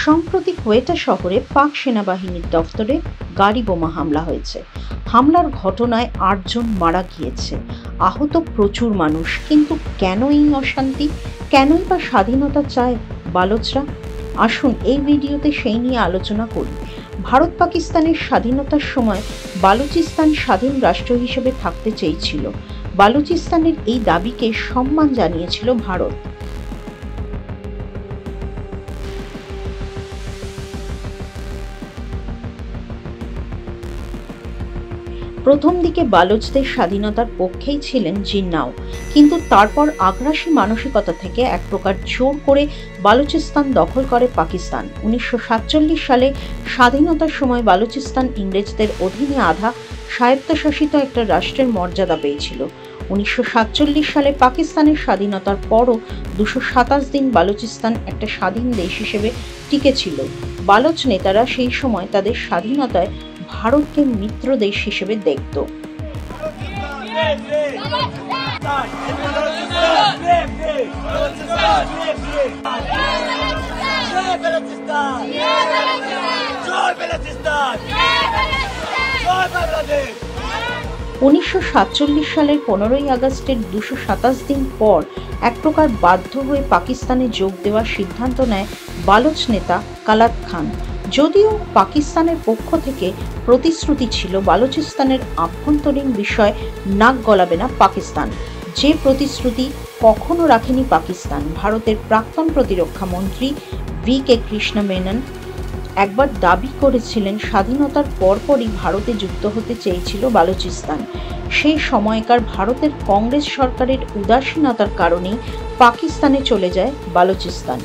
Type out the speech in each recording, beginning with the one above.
সম্প্রতি কোয়েটা শহরে পাক সেনাবাহিনীর দফতরে গাড়ি বোমা হামলা হয়েছে। হামলার ঘটনায় ৮ জন মারা গিয়েছে, আহত প্রচুর মানুষ। কিন্তু কেন এই অশান্তি? কেনই বা স্বাধীনতা চায় বালোচরা? আসুন এই ভিডিওতে সেই নিয়ে আলোচনা করি। ভারত পাকিস্তানের স্বাধীনতার সময় বালুচিস্তান স্বাধীন রাষ্ট্র হিসেবে থাকতে চেয়েছিল। বালুচিস্তানের এই দাবিকে সম্মান জানিয়েছিল ভারত। প্রথম দিকে বালুচদের স্বাধীনতার পক্ষেই ছিলেন জিন্নাও, কিন্তু তারপর আগ্রাসী মানসিকতা থেকে এক প্রকার জোর করে বালুচিস্তান দখল করে পাকিস্তান। 1947 সালে স্বাধীনতার সময় বালুচিস্তান ইংরেজদের অধীনে আধা স্বায়ত্তশাসিত একটা রাষ্ট্রের মর্যাদা পেয়েছিল। 1947 সালে পাকিস্তানের স্বাধীনতার পরও 227 দিন বালুচিস্তান একটা স্বাধীন দেশ হিসেবে টিকেছিল। বালোচ নেতারা সেই সময় তাদের স্বাধীনতায় ভারতকে মিত্র দেশ হিসেবে দেখত। উনিশশো 1947 সালের 15ই আগস্টের 227 দিন পর এক প্রকার বাধ্য হয়ে পাকিস্তানে যোগ দেওয়ার সিদ্ধান্ত নেয় বালোচ নেতা কালাত খান। যদিও পাকিস্তানের পক্ষ থেকে প্রতিশ্রুতি ছিল বালুচিস্তানের আভ্যন্তরীণ বিষয় নাক গলাবে না পাকিস্তান, যে প্রতিশ্রুতি কখনো রাখেনি পাকিস্তান। ভারতের প্রাক্তন প্রতিরক্ষা মন্ত্রী ভি.কে. কৃষ্ণ মেনন একবার দাবি করেছিলেন স্বাধীনতার পরপরই ভারতে যুক্ত হতে চেয়েছিল বালুচিস্তান। সেই সময়কার ভারতের কংগ্রেস সরকারের উদাসীনতার কারণেই পাকিস্তানে চলে যায় বালুচিস্তান।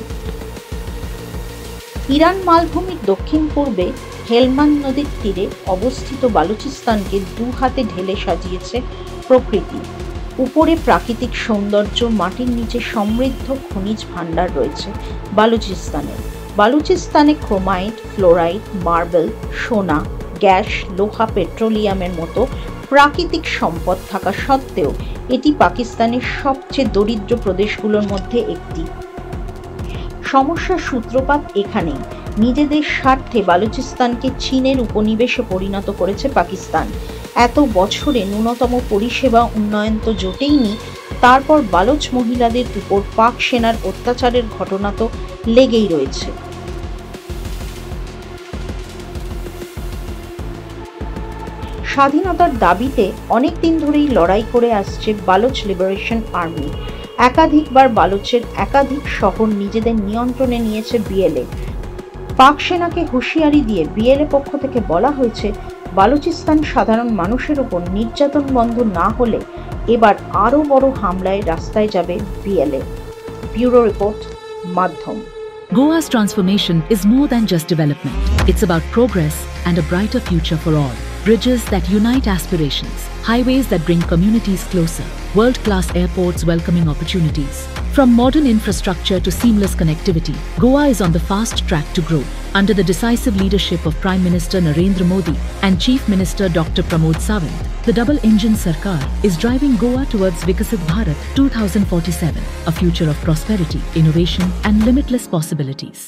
ইরান মালভূমির দক্ষিণ পূর্বে হেলমান্দ নদীর তীরে অবস্থিত বালুচিস্তানকে দু হাতে ঢেলে সাজিয়েছে প্রকৃতি। উপরে প্রাকৃতিক সৌন্দর্য, মাটির নিচে সমৃদ্ধ খনিজ ভাণ্ডার রয়েছে বালুচিস্তানে। বালুচিস্তানে ক্রোমাইট, ফ্লোরাইট, মার্বেল, সোনা, গ্যাস, লোহা, পেট্রোলিয়ামের মতো প্রাকৃতিক সম্পদ থাকা সত্ত্বেও এটি পাকিস্তানের সবচেয়ে দরিদ্র প্রদেশগুলোর মধ্যে একটি। সমস্যার সূত্রপাত এখানেই। নিজেদের স্বার্থে বালুচিস্তানকে চীনের উপনিবেশে পরিণত করেছে পাকিস্তান। এত বছরে ন্যূনতম পরিষেবা উন্নয়ন তো জোটেইনি, তারপর বালোচ মহিলাদের উপর পাক সেনার অত্যাচারের ঘটনা তো লেগেই রয়েছে। স্বাধীনতার দাবিতে অনেক দিন ধরেই লড়াই করে আসছে বালোচ লিবারেশন আর্মি। একাধিকবার বালোচের একাধিক শহর নিজেদের নিয়ন্ত্রণে নিয়েছে বিএলএ। পাক সেনাকে হুঁশিয়ারি দিয়ে বিএলএ পক্ষ থেকে বলা হয়েছে বালুচিস্তান সাধারণ মানুষের উপর নির্যাতন বন্ধ না হলে এবার আরও বড় হামলায় রাস্তায় যাবে বিএলএ। ব্যুরো রিপোর্ট, মাধ্যম। Goa's transformation is more than just development. It's about progress and a brighter future for all. Bridges that unite aspirations, highways that bring communities closer, world-class airports welcoming opportunities. From modern infrastructure to seamless connectivity, Goa is on the fast track to grow. Under the decisive leadership of Prime Minister Narendra Modi and Chief Minister Dr. Pramod Sawant, the double-engine Sarkar is driving Goa towards Vikasit Bharat 2047, a future of prosperity, innovation and limitless possibilities.